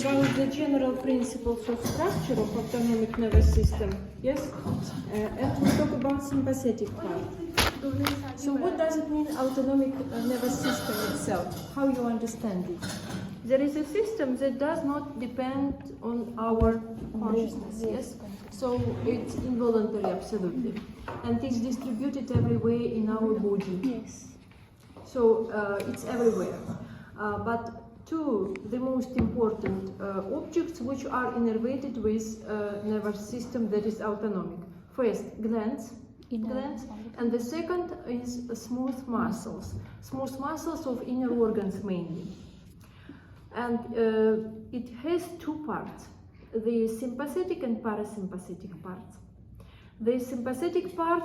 about the general principles of structure of autonomic nervous system, yes? And we talk about sympathetic part. So what does it mean, autonomic nervous system itself? How you understand it? There is a system that does not depend on our consciousness, yes? So it's involuntary, absolutely. And it's distributed everywhere in our body. Yes. So it's everywhere. But two, the most important objects which are innervated with nervous system that is autonomic. First, glands, and the second is smooth muscles of inner organs mainly. And it has two parts, the sympathetic and parasympathetic parts. The sympathetic part,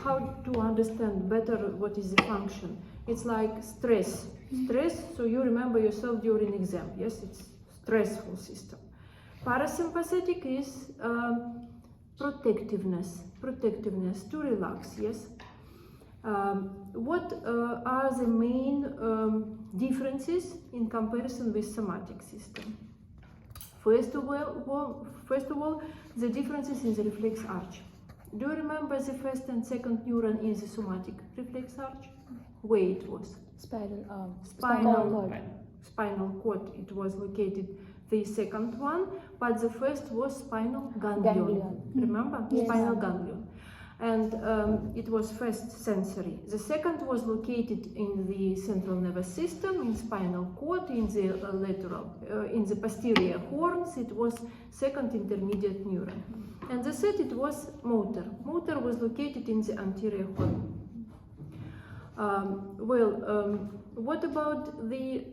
how to understand better what is the function? It's like stress. Stress, so you remember yourself during exam, yes, it's stressful system. Parasympathetic is protectiveness, to relax, yes. What are the main differences in comparison with somatic system? First of all, the differences in the reflex arch. Do you remember the first and second neuron in the somatic reflex arch? Where it was? Spinal cord. It was located. The second one, but the first was spinal ganglion. Remember? Yes. Spinal ganglion. And it was first sensory. The second was located in the central nervous system, in spinal cord, in the in the posterior horns. It was second intermediate neuron. And the third, it was motor. Motor was located in the anterior horn. What about the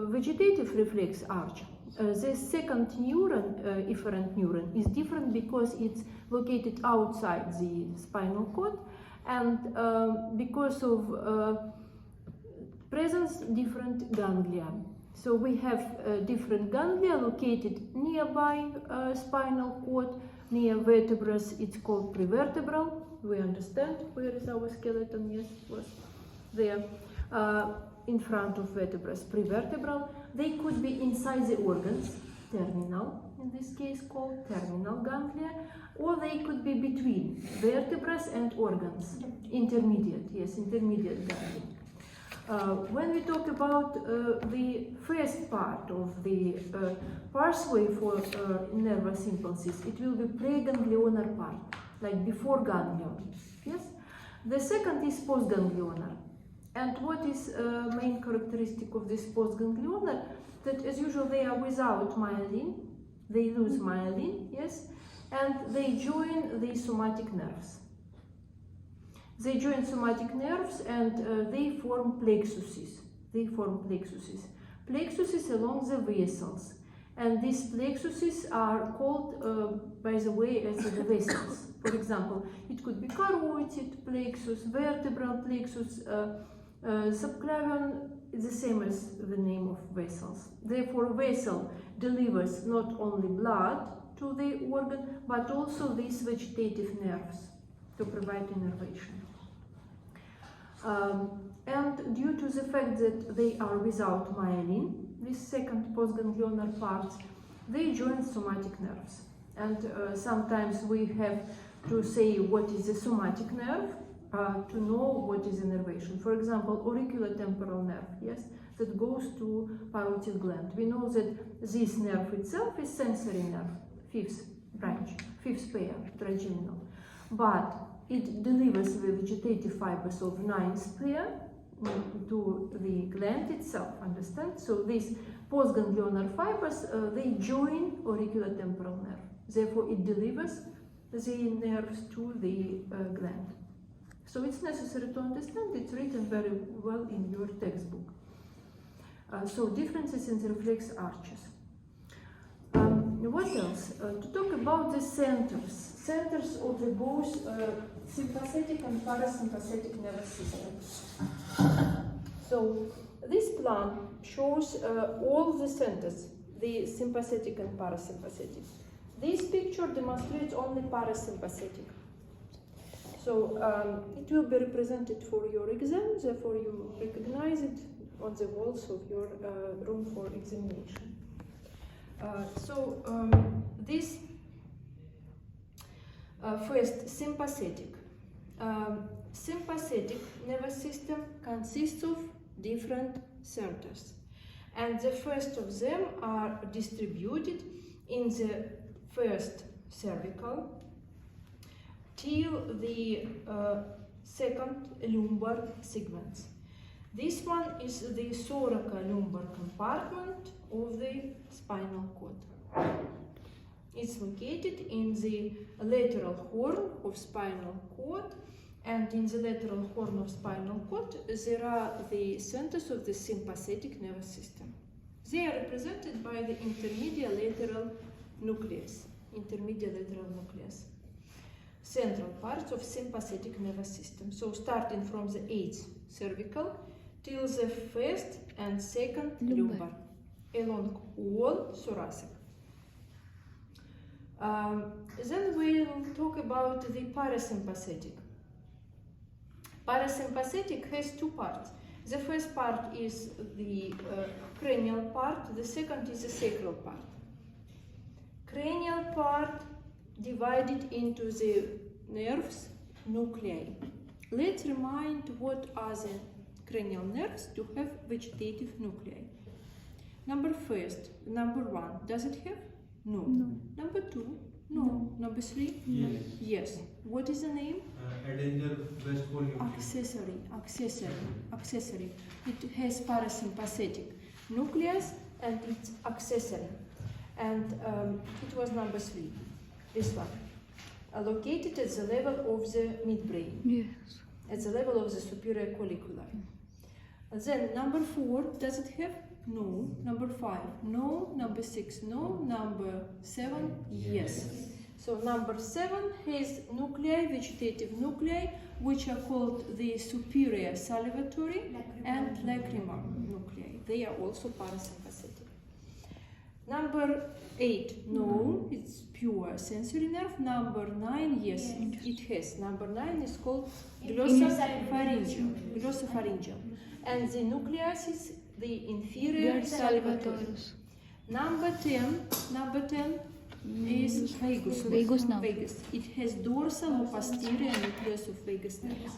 vegetative reflex arch? The second neuron, efferent neuron, is different because it's located outside the spinal cord, and because of presence different ganglia. So we have different ganglia located nearby spinal cord, near vertebrae. It's called prevertebral. We understand where is our skeleton. Yes, it was there. In front of vertebrae, prevertebral. They could be inside the organs, terminal, in this case called terminal ganglia, or they could be between vertebrae and organs, intermediate, yes, intermediate ganglia. When we talk about the first part of the pathway for nervous impulses, it will be preganglionar part, like before ganglion, yes? The second is postganglionar. And what is main characteristic of this postganglionar? That as usual they are without myelin, they lose myelin, yes, and they join the somatic nerves. They join somatic nerves and they form plexuses. Plexuses along the vessels. And these plexuses are called, by the way, as the vessels. For example, it could be carotid plexus, vertebral plexus, subclavian is the same as the name of vessels. Therefore, vessel delivers not only blood to the organ, but also these vegetative nerves to provide innervation. And due to the fact that they are without myelin, this second postganglionar parts, they join somatic nerves. And sometimes we have to say what is the somatic nerve, to know what is innervation. For example, auriculotemporal nerve, yes, that goes to parotid gland. We know that this nerve itself is sensory nerve, fifth branch, fifth pair, trigeminal. But it delivers the vegetative fibers of ninth pair to the gland itself, understand? So these postganglionar fibers, they join auriculotemporal nerve. Therefore, it delivers the nerves to the gland. So it's necessary to understand, it's written very well in your textbook. So differences in the reflex arches. What else? To talk about the centers of the both sympathetic and parasympathetic nervous system. So this plan shows all the centers, the sympathetic and parasympathetic. This picture demonstrates only parasympathetic. So it will be represented for your exam, therefore you recognize it on the walls of your room for examination. This first, sympathetic. Sympathetic nervous system consists of different centers, and the first of them are distributed in the first cervical till the second lumbar segments. This one is the thoracolumbar compartment of the spinal cord. It's located in the lateral horn of spinal cord, and in the lateral horn of spinal cord there are the centers of the sympathetic nervous system. They are represented by the intermediate lateral nucleus. Central parts of sympathetic nervous system. So starting from the 8th cervical till the first and second lumbar, along all thoracic. Then we'll talk about the parasympathetic. Parasympathetic has two parts. The first part is the cranial part, the second is the sacral part. Cranial part divided into the nerves nuclei. Let's remind what are the cranial nerves to have vegetative nuclei. Number one, does it have? No. Number two? No. Number three? Yes. Yes. What is the name? Accessory. It has parasympathetic nucleus and it's accessory. And it was number three. This one. Located at the level of the midbrain. Yes. At the level of the superior collicular. Then number 4, does it have? No. Number 5, no. Number 6, no. Number 7, yes. So number 7 has nuclei, vegetative nuclei, which are called the superior salivatory and lacrimal nuclei. They are also parasympathetic. Number 8, no, it's pure sensory nerve. Number 9, yes, it has. Number 9 is called glossopharyngeal. And the nucleus is the inferior salivatory. Number 10 is vagus nerve. It has dorsal or posterior nucleus of vagus nerve.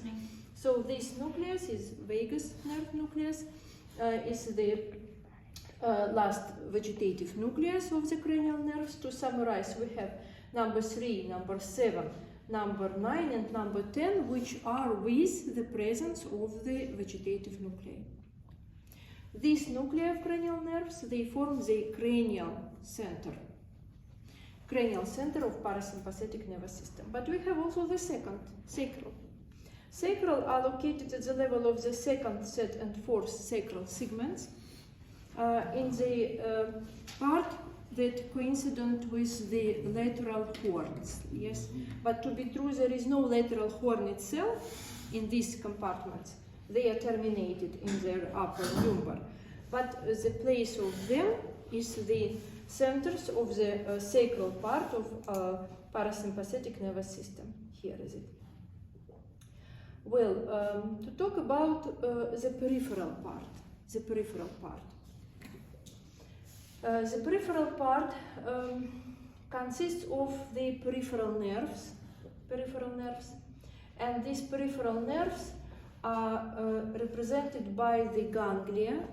So this nucleus is vagus nerve nucleus, is the last vegetative nucleus of the cranial nerves. To summarize, we have number 3, number 7, number 9 and number 10, which are with the presence of the vegetative nuclei. These nuclei of cranial nerves, they form the cranial center of parasympathetic nervous system. But we have also the second, sacral. Sacral are located at the level of the second, third and fourth sacral segments in the part that coincident with the lateral horns, yes. But to be true, there is no lateral horn itself in these compartments. They are terminated in their upper lumbar. But the place of them is the centers of the sacral part of parasympathetic nervous system. Here is it. Well, to talk about the peripheral part. The peripheral part consists of the peripheral nerves, and these peripheral nerves are represented by the ganglia,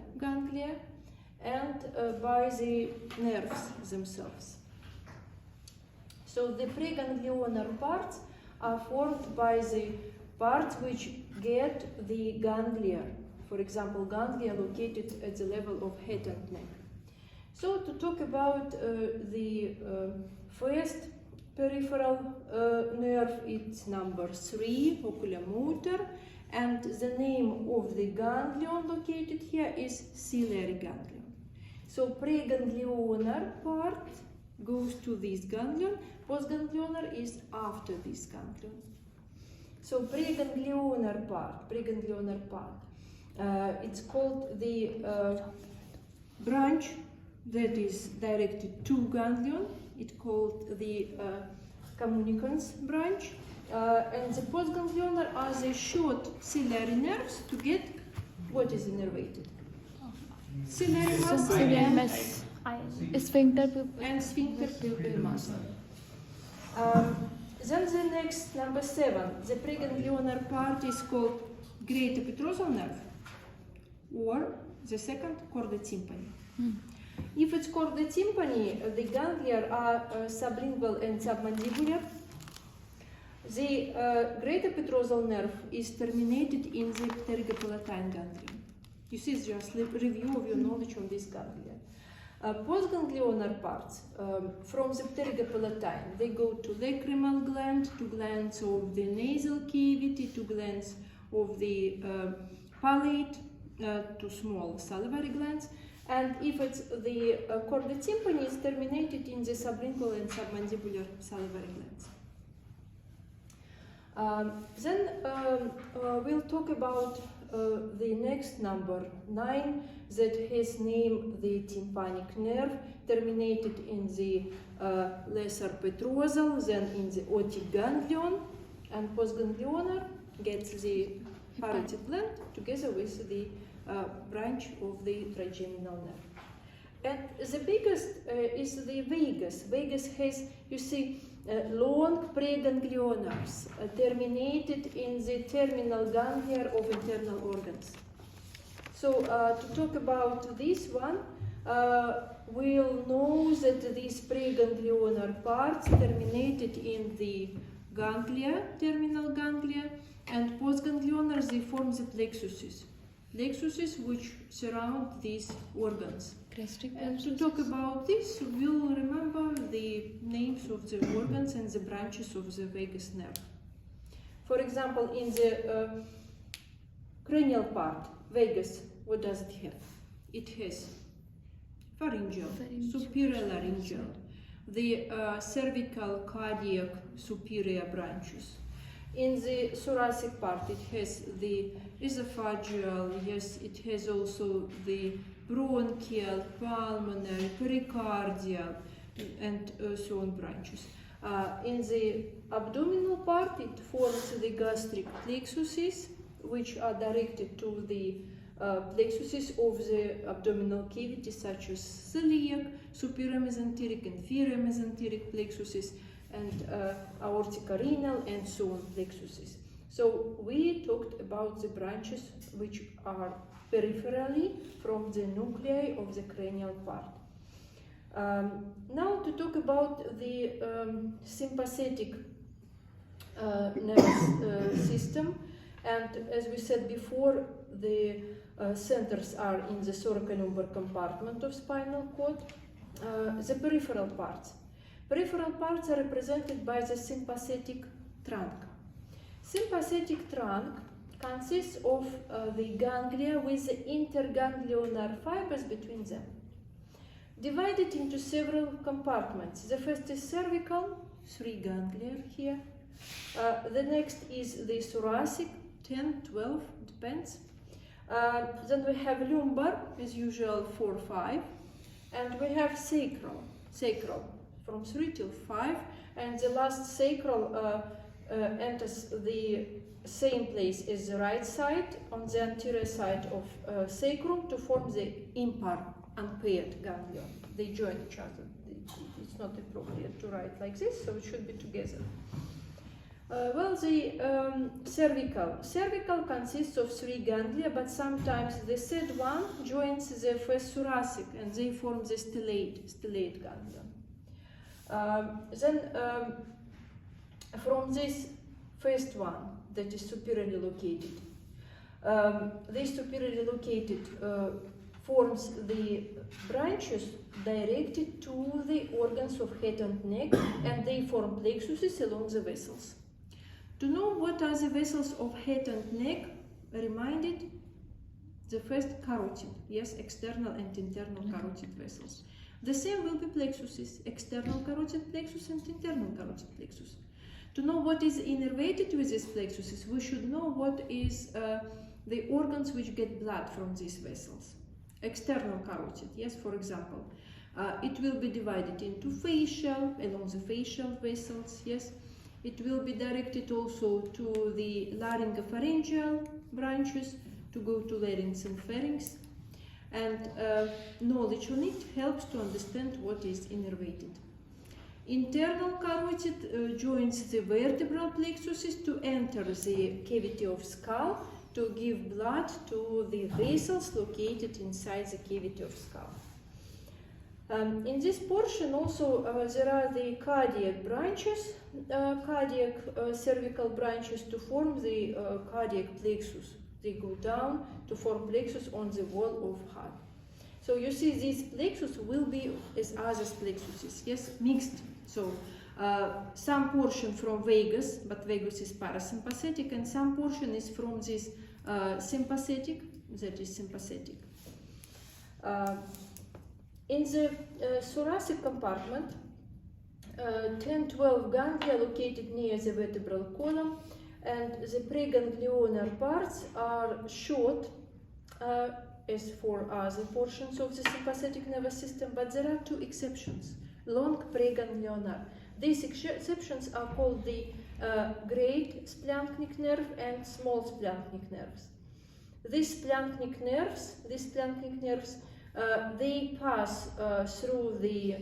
and by the nerves themselves. So the preganglionar parts are formed by the parts which get the ganglia. For example, ganglia located at the level of head and neck. So to talk about the first peripheral nerve, it's number 3, oculomotor, and the name of the ganglion located here is ciliary ganglion. So preganglionar part goes to this ganglion, postganglionar is after this ganglion. So preganglionar part, it's called the branch that is directed to ganglion. It's called the communicans branch, and the postganglionar are the short ciliary nerves to get what is innervated. Ciliary muscle Sphincter pupil. And sphincter pupil muscle. Then the next, number 7, the preganglionar part is called greater petrosal nerve, or the second, chordae tympani. If it's chordae tympani, the ganglia are sublingual and submandibular. The greater petrosal nerve is terminated in the pterygopalatine ganglion. You see, it's just a review of your knowledge on this ganglia. Postganglionar parts from the pterygopalatine, they go to lacrimal gland, to glands of the nasal cavity, to glands of the palate, to small salivary glands. And if it's the chordae tympani, is terminated in the sublingual and submandibular salivary glands. Then we'll talk about the next number 9 that has named the tympanic nerve, terminated in the lesser petrosal, then in the otic ganglion, and postganglionar gets the parotid gland together with the branch of the trigeminal nerve. And the biggest is the vagus. Vagus has, you see, long preganglionars terminated in the terminal ganglia of internal organs. So to talk about this one, we'll know that these preganglionar parts terminated in the ganglia, terminal ganglia, and postganglionar, they form the plexuses. Plexuses which surround these organs. And to talk about this, we'll remember the names of the organs and the branches of the vagus nerve. For example, in the cranial part, vagus, what does it have? It has pharyngeal, superior laryngeal, the cervical, cardiac, superior branches. In the thoracic part, it has the esophageal, yes, it has also the bronchial, pulmonary, pericardial, and so on branches. In the abdominal part, it forms the gastric plexuses, which are directed to the plexuses of the abdominal cavity, such as celiac, superior mesenteric, inferior mesenteric plexuses, and aortic-renal, and so on plexuses. So we talked about the branches which are peripherally from the nuclei of the cranial part. Now to talk about the sympathetic nervous system, and as we said before, the centers are in the thoracolumbar compartment of spinal cord. The peripheral parts. Peripheral parts are represented by the sympathetic trunk. Sympathetic trunk consists of the ganglia with the interganglionar fibers between them, divided into several compartments. The first is cervical, 3 ganglia here. The next is the thoracic, 10, 12, depends. Then we have lumbar, as usual, 4, 5. And we have sacral, from 3 till 5. And the last sacral enters the same place as the right side, on the anterior side of sacrum, to form the impar, unpaired ganglion. They join each other. It's not appropriate to write like this, so it should be together. Well, the cervical consists of 3 ganglia, but sometimes the third one joins the first thoracic, and they form the stellate ganglion. Then from this first one, that is superiorly located, this superiorly located forms the branches directed to the organs of head and neck, and they form plexuses along the vessels. To know what are the vessels of head and neck, reminded the first carotid, yes, external and internal carotid vessels. The same will be plexuses, external carotid plexus and internal carotid plexus. To know what is innervated with these plexuses, we should know what is the organs which get blood from these vessels. External carotid, yes, for example, it will be divided into facial, along the facial vessels, yes. It will be directed also to the laryngopharyngeal branches, to go to larynx and pharynx. and knowledge on it helps to understand what is innervated. Internal carotid joins the vertebral plexuses to enter the cavity of skull to give blood to the vessels located inside the cavity of skull. In this portion also there are the cardiac branches, cervical branches to form the cardiac plexus. They go down to form plexus on the wall of heart. So you see these plexus will be as other plexuses, yes, mixed. So some portion from vagus, but vagus is parasympathetic, and some portion is from this sympathetic, that is sympathetic. In the thoracic compartment, 10-12 ganglia located near the vertebral column, and the preganglionar parts are short as for other portions of the sympathetic nervous system, but there are two exceptions, long preganglionar. These exceptions are called the great splanchnic nerve and small splanchnic nerves. These splanchnic nerves, they pass through the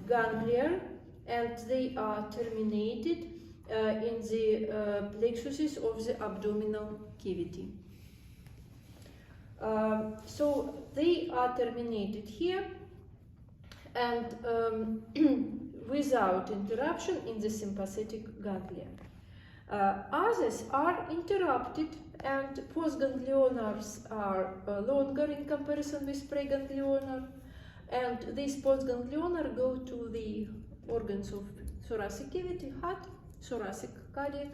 ganglia, and they are terminated in the plexuses of the abdominal cavity. So they are terminated here and without interruption in the sympathetic ganglia. Others are interrupted, and postganglionars are longer in comparison with preganglionar, and these postganglionar go to the organs of thoracic cavity, heart, thoracic, cardiac,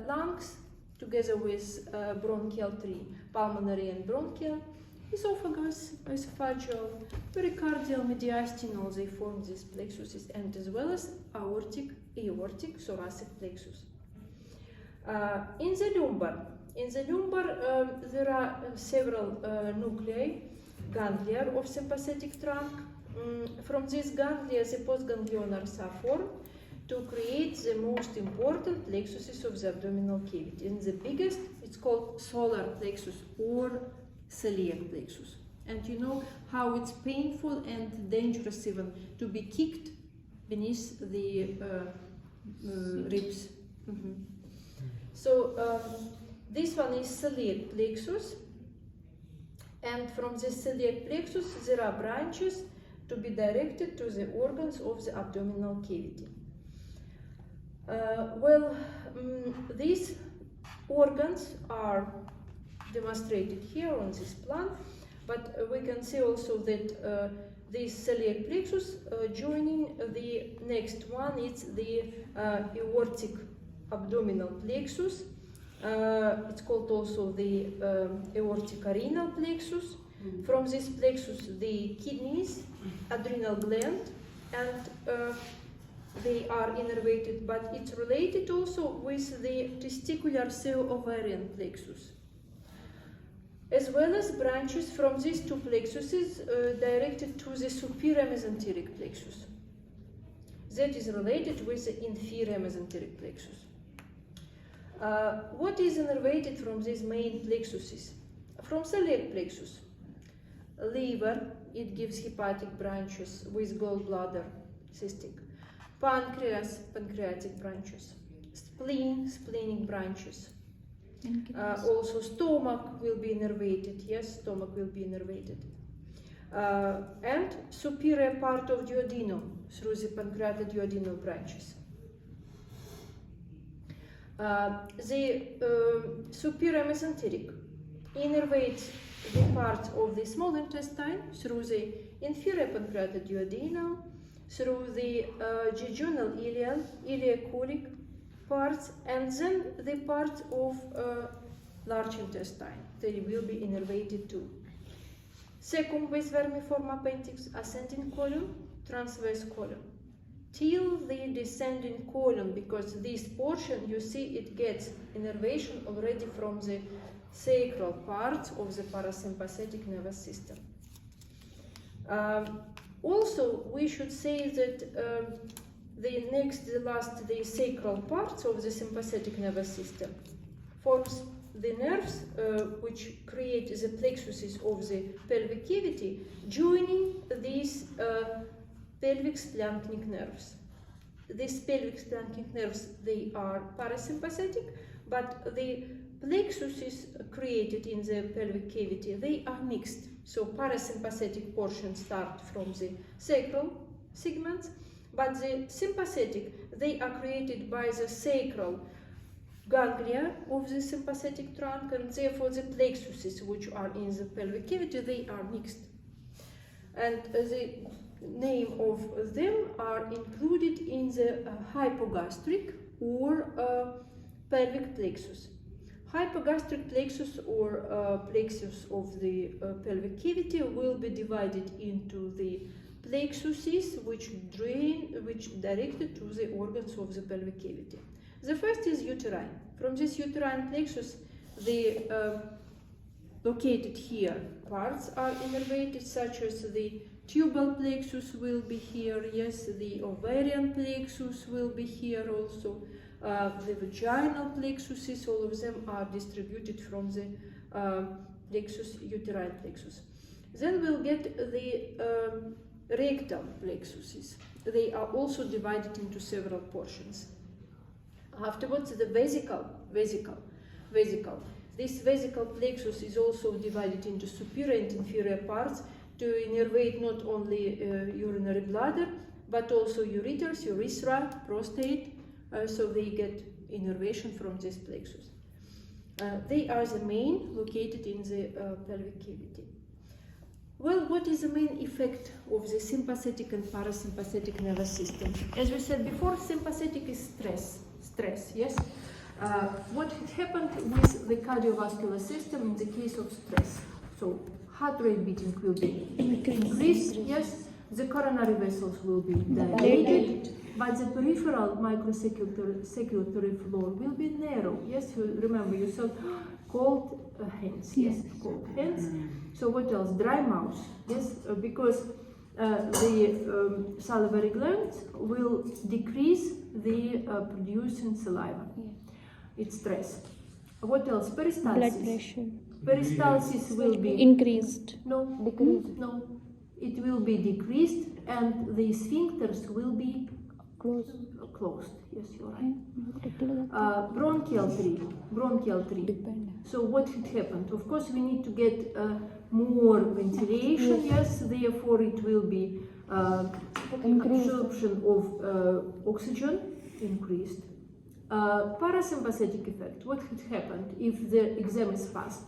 lungs, together with bronchial tree, pulmonary and bronchial, esophagus, esophageal, pericardial, mediastinal, they form these plexuses, and as well as aortic, thoracic plexus. In the lumbar, there are several nuclei, ganglia of sympathetic trunk. From these ganglia, the postganglionars are formed to create the most important plexuses of the abdominal cavity. And the biggest, it's called solar plexus or celiac plexus. And you know how it's painful and dangerous even to be kicked beneath the ribs. So this one is celiac plexus, and from this celiac plexus there are branches to be directed to the organs of the abdominal cavity. These organs are demonstrated here on this plan, but we can see also that this celiac plexus joining the next one, it's the aortic abdominal plexus. It's called also the aortic renal plexus. From this plexus, the kidneys, adrenal gland, and they are innervated, but it's related also with the testicular cell ovarian plexus, as well as branches from these two plexuses directed to the superior mesenteric plexus. That is related with the inferior mesenteric plexus. What is innervated from these main plexuses? From celiac plexus, liver, it gives hepatic branches with gallbladder, cystic. Pancreas, pancreatic branches. Spleen, splenic branches. Also stomach will be innervated, yes, stomach will be innervated. And superior part of duodenum through the pancreatoduodenal branches. The superior mesenteric innervates the part of the small intestine through the inferior pancreatoduodenal, through the jejunal iliac parts, and then the part of large intestine. They will be innervated too. Second, with vermiform appendix, ascending colon, transverse colon, till the descending colon, because this portion, you see, it gets innervation already from the sacral part of the parasympathetic nervous system. Also, we should say that the sacral parts of the sympathetic nervous system forms the nerves which create the plexuses of the pelvic cavity joining these pelvic splanchnic nerves. These pelvic splanchnic nerves, they are parasympathetic, but the plexuses created in the pelvic cavity, they are mixed. So parasympathetic portions start from the sacral segments, but the sympathetic, they are created by the sacral ganglia of the sympathetic trunk, and therefore the plexuses which are in the pelvic cavity, they are mixed. And the name of them are included in the hypogastric or pelvic plexus. Hypogastric plexus or plexus of the pelvic cavity will be divided into the plexuses which directed to the organs of the pelvic cavity. The first is uterine. From this uterine plexus, the located here parts are innervated, such as the tubal plexus will be here, yes, the ovarian plexus will be here also, the vaginal plexuses, all of them are distributed from the uterine plexus. Then we'll get the rectal plexuses. They are also divided into several portions. Afterwards, the vesical. This vesical plexus is also divided into superior and inferior parts to innervate not only urinary bladder, but also ureters, urethra, prostate, so they get innervation from this plexus. They are the main located in the pelvic cavity. Well, what is the main effect of the sympathetic and parasympathetic nervous system? As we said before, sympathetic is stress, yes? What had happened with the cardiovascular system in the case of stress? So, heart rate beating will be increased, yes? The coronary vessels will be dilated, but the peripheral microcirculatory floor will be narrow, yes? You remember, you saw cold hands, yes? Cold hands. So what else? Dry mouth, yes? Because the salivary glands will decrease the producing saliva. It's stress. What else? Peristalsis. Blood pressure. Peristalsis will be increased. No, decreased. No, it will be decreased, and the sphincters will be closed. Yes, you're right. Bronchial tree. So what had happened? Of course, we need to get more ventilation. Yes, therefore it will be absorption of oxygen increased. Parasympathetic effect. What had happened if the exam is passed?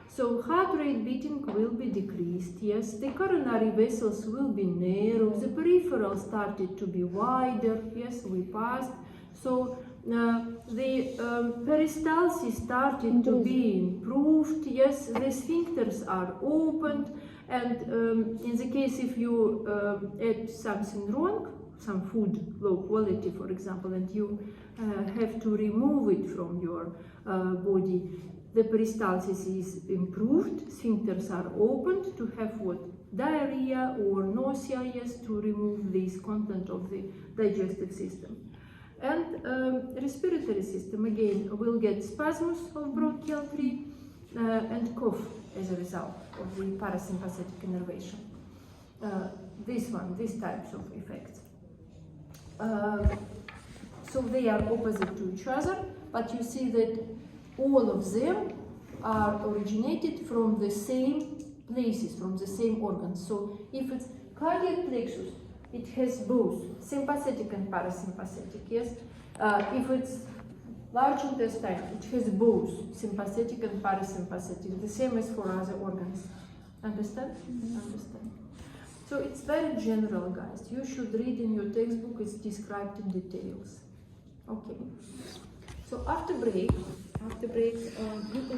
So heart rate beating will be decreased, yes, the coronary vessels will be narrow, the peripheral started to be wider, yes, we passed. So the peristalsis started to be improved, yes, the sphincters are opened, and in the case if you add something wrong, some food, low quality for example, and you have to remove it from your body, the peristalsis is improved, sphincters are opened to have what? Diarrhea or nausea, yes, to remove this content of the digestive system. And respiratory system, again, will get spasms of bronchial tree and cough as a result of the parasympathetic innervation. These types of effects. So they are opposite to each other, but you see that all of them are originated from the same places, from the same organs. So if it's cardiac plexus, it has both sympathetic and parasympathetic, yes? If it's large intestine, it has both sympathetic and parasympathetic, the same as for other organs. Understand? Understand. So it's very general, guys. You should read in your textbook, it's described in details. Okay. So after break, you can